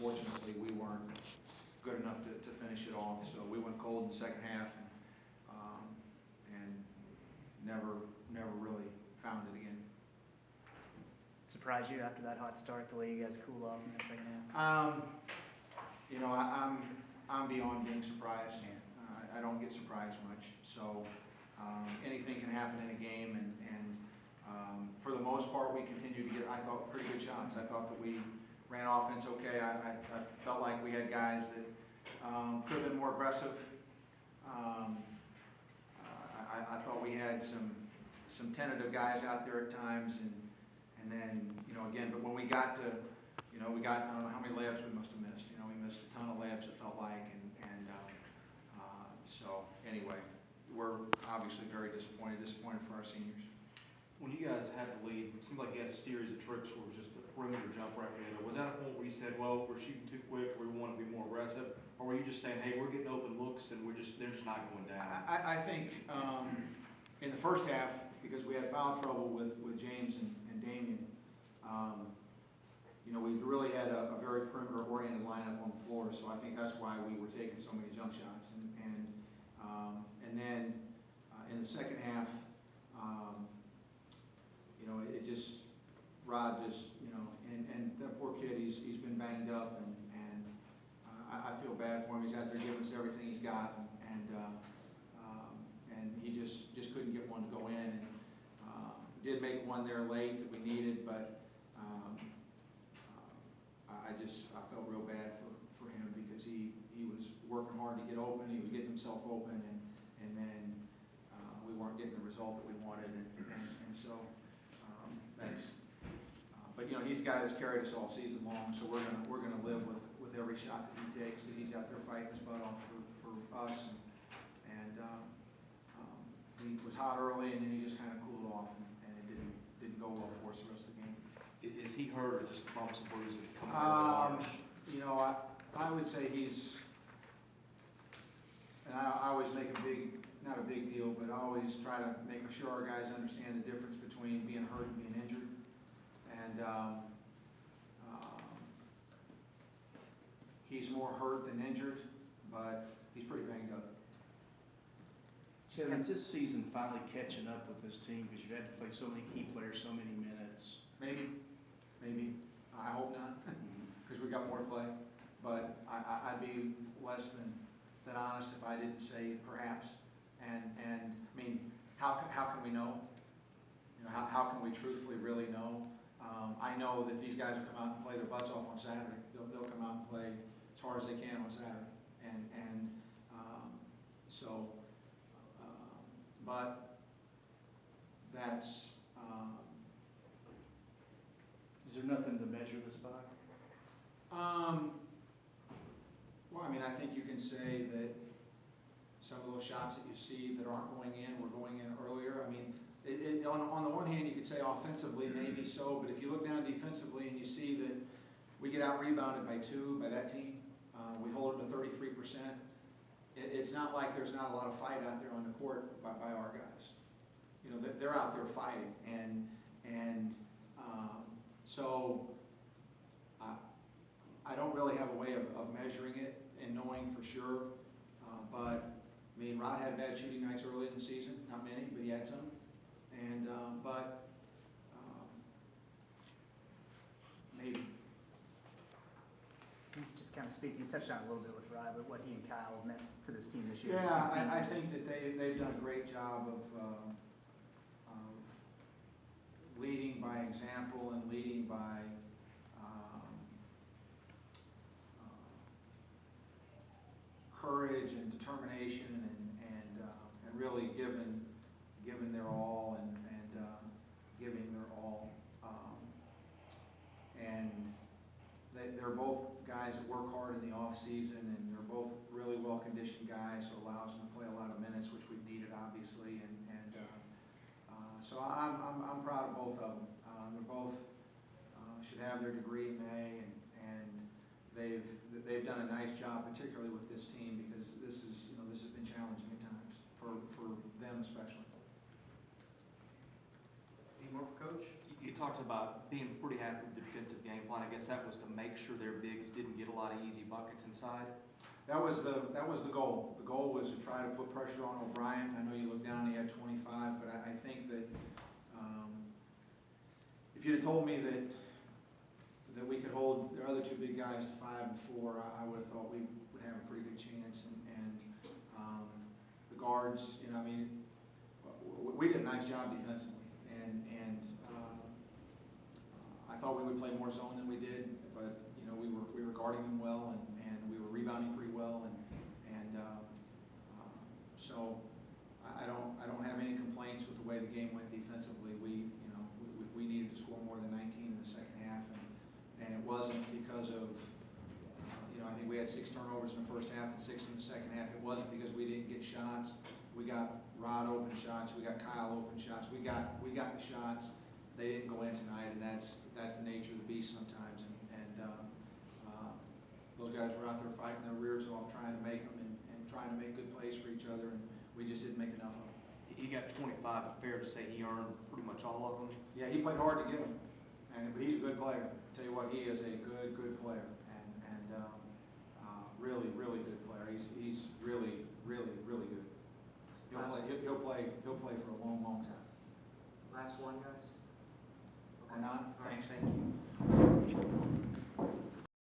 unfortunately we weren't good enough to finish it off. So we went cold in the second half, and never really found it again. Surprised you after that hot start, the way you guys cool off in the second half? You know, I'm beyond being surprised. I don't get surprised much. So anything can happen in a game, and for the most part, we continued to get, I thought, pretty good shots. I thought that we ran offense okay. I felt like we had guys that could have been more aggressive. I thought we had some tentative guys out there at times, and then, you know, again, but when we got to, you know, I don't know how many layups we must have missed. You know, we missed a ton of layups, it felt like, and so anyway, we're obviously very disappointed for our seniors. When you guys had the lead, it seemed like you had a series of trips where it was just a perimeter jump right there. Was that a point where you said, well, we're shooting too quick, we want to be more aggressive? Or were you just saying, hey, we're getting open looks and they're just not going down? I think in the first half, because we had foul trouble with James and Damien, you know, we really had a very perimeter-oriented lineup on the floor, so I think that's why we were taking so many jump shots. And then in the second half, you know, Rod just, you know, and that poor kid, he's been banged up, and I feel bad for him. He's out there giving us everything he's got, and he just couldn't get one to go in. And did make one there late that we needed, but I felt real bad for him, because he was working hard to get open. He was getting himself open, and then we weren't getting the result that we wanted, and so that's. But you know, he's a guy that's carried us all season long, so we're gonna live with every shot that he takes, because he's out there fighting his butt off for us. And he was hot early, and then he just kind of cooled off, and it didn't go well for us the rest of the game. Is he hurt, or just bumps and bruises? You know, I would say he's, and I always make not a big deal, but I always try to make sure our guys understand the difference between being hurt and being injured. And he's more hurt than injured, but he's pretty banged up. Kevin, is this season finally catching up with this team, because you've had to play so many key players so many minutes? Maybe. I hope not, because we got more to play. But I'd be less than honest if I didn't say perhaps. And I mean, how can we know? You know, how can we truthfully really know? I know that these guys will come out and play their butts off on Saturday. They'll come out and play as hard as they can on Saturday. So, but that's. Is there nothing to measure this by? Well, I mean, I think you can say that some of those shots that you see that aren't going in were going in earlier. I mean, on the one hand, you could say offensively maybe so, but if you look down defensively and you see that we get out rebounded by 2 by that team, we hold them to 33%. It's not like there's not a lot of fight out there on the court by our guys. You know, they're out there fighting, and so I don't really have a way of measuring it and knowing for sure. But I mean, Rod had bad shooting nights early in the season, not many, but he had some. And maybe. Can you just kind of speak, you touched on it a little bit with Rod, but what he and Kyle meant to this team this year? Yeah, I think that they've done a great job of leading by example and leading by courage and determination, and really giving their all, and giving their all. And they're both guys that work hard in the off season, and they're both really well conditioned guys, so it allows them to play a lot of minutes, which we've needed obviously. So I'm proud of both of them. They're both should have their degree in May, and they've done a nice job, particularly with this team, because this has been challenging at times for them especially. Any more for Coach? You talked about being pretty happy with the defensive game plan. I guess that was to make sure their bigs didn't get a lot lot of easy buckets inside? That was the goal. The goal was to try to put pressure on O'Brien. I know you look down, he had 25, but I think that if you'd have told me that we could hold the other two big guys to 5 and 4, I would have thought we would have a pretty good chance. And the guards, you know, I mean, we did a nice job defensively, and I thought we would play more zone than we did, but you know, we were guarding them well, and we were rebounding pretty well, and so I don't have any complaints with the way the game went defensively. We needed to score more than 19 in the second half, and it wasn't because of I think we had 6 turnovers in the first half and 6 in the second half. It wasn't because we didn't get shots. We got Rod open shots, we got Kyle open shots, we got the shots. They didn't go in tonight, and that's the nature of the beast sometimes. Those guys were out there fighting their rears off, trying to make them and trying to make good plays for each other, and we just didn't make enough of them. He got 25, but fair to say he earned pretty much all of them. Yeah, he played hard to get them, but he's a good player. I'll tell you what, he is a good player, and really good player. He's really good. He'll play for a long time. Last one, guys. Or not? All right, Thanks. thank you.